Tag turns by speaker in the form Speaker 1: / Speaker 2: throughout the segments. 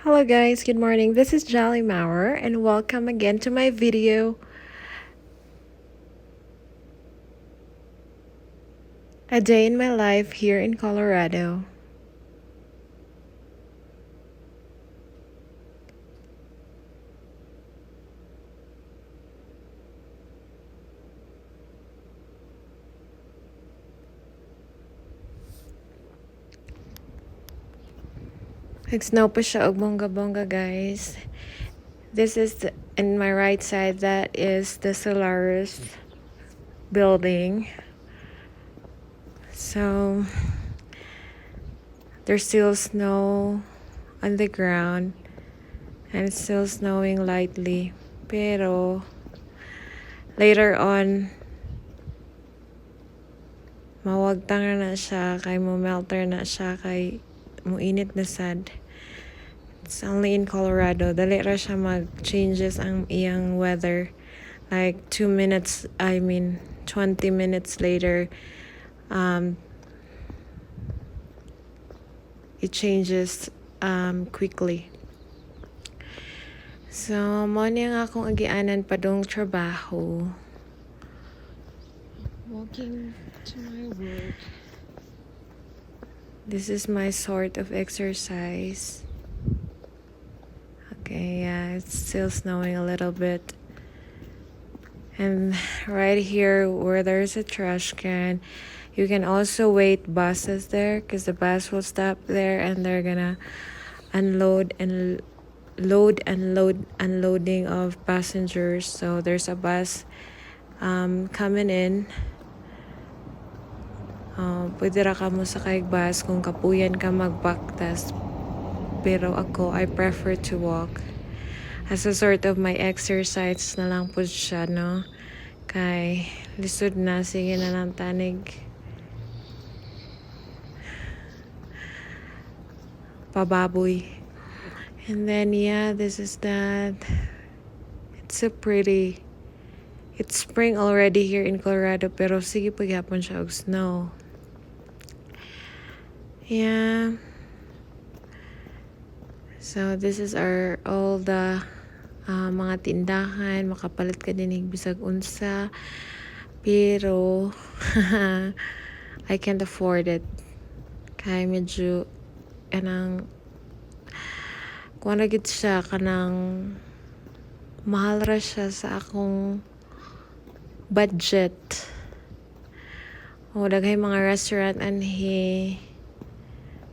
Speaker 1: Hello guys, good morning. This is Jolly Maurer and welcome again to my video. A day in my life here in Colorado. Nag-snow pa siya og bongga-bongga guys. This is in my right side, that is the Solaris building. So there's still snow on the ground and it's still snowing lightly. Pero later on, mawagtang na siya kay mo melter na siya kay muinit na sad. It's only in Colorado. Dali ra siya mag-changes ang iyang weather. Like 20 minutes later, it changes quickly. So, mo niya nga akong agianan pa dong trabaho. Walking to my work. This is my sort of exercise. Okay, yeah, it's still snowing a little bit. And right here where there's a trash can, you can also wait buses there because the bus will stop there and they're gonna unloading of passengers. So there's a bus coming in. Pwede ra ka mo sakay bus kung kapuyan ka magbaktas. Pero ako, I prefer to walk. As a sort of my exercise na lang po siya, no? Kay lisod na, sige na ng tanig. Pababoy. And then, yeah, this is that. It's so pretty. It's spring already here in Colorado, pero sige paghapon siya og snow. Yeah. So, this is all the mga tindahan. Makapalit ka din bisag unsa. Pero, I can't afford it. Kaya medyo, kung nagit siya, mahal ra siya sa akong budget. O, daghay mga restaurant ay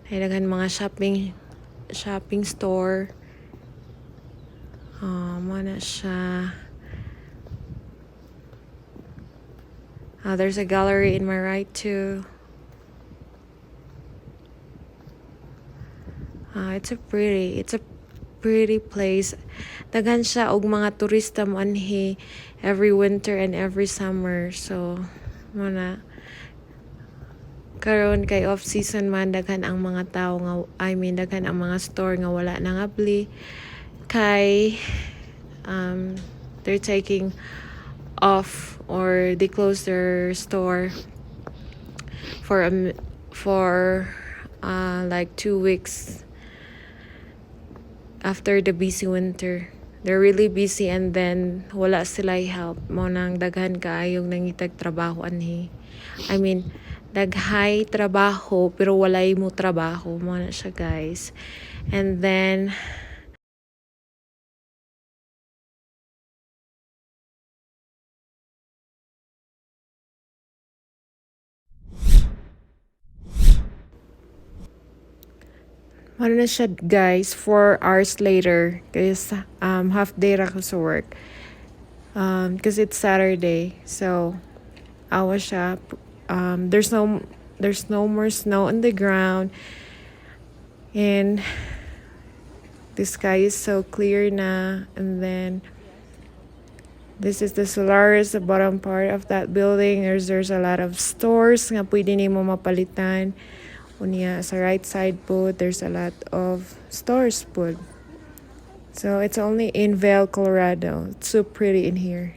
Speaker 1: daghan mga shopping store. Mana siya. There's a gallery in my right too. It's a pretty place. Daghan siya og mga turista mo anhi every winter and every summer. So, mana karon kay off season man, daghan ang mga tao nga, daghan ang mga store nga wala nang abli kay they're taking off or they close their store for like 2 weeks after the busy winter. They're really busy and then wala sila help mo nang daghan kaayong nangitag trabaho anhi. Daghay trabaho pero walay mo trabaho mo na siya guys. And then ano na siya guys, 4 hours later kasi half day ra ko sa work. Because it's Saturday. So awa siya. There's no more snow on the ground. And the sky is so clear na. And then this is the Solaris, the bottom part of that building. There's a lot of stores nga pwede nimo mapalitan. Unya sa right side po, there's a lot of stores po. So it's only in Vail, Colorado. It's so pretty in here.